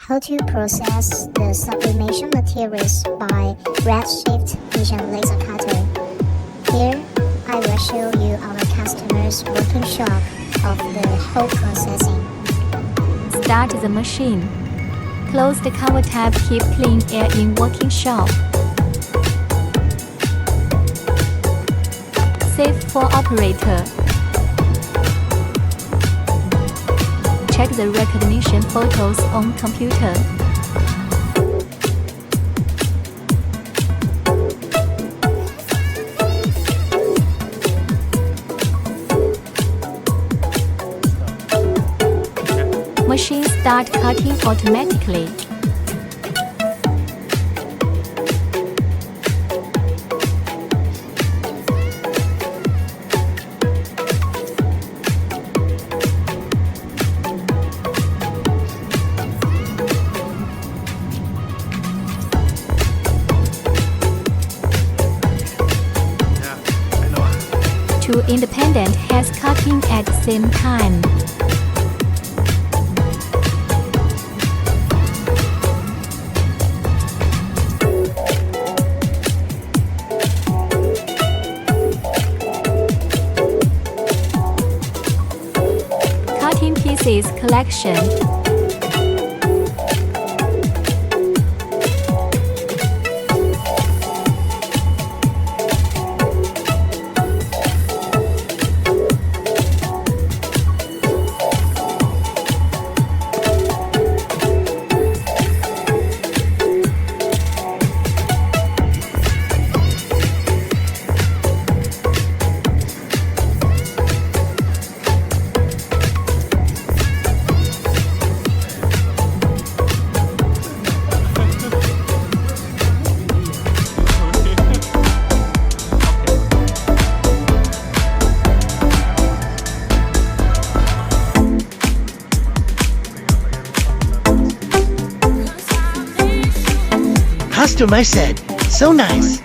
How to process the sublimation materials by RedShift Vision Laser Cutter. Here, I will show you our customer's working shop of the whole processing. Start the machine. Close the cover tab. Keep clean air in working shop. Save for operator. Check the recognition photos on computer. Machine start cutting automatically. Two independent heads cutting at the same time. Cutting pieces collection. Customer said, so nice.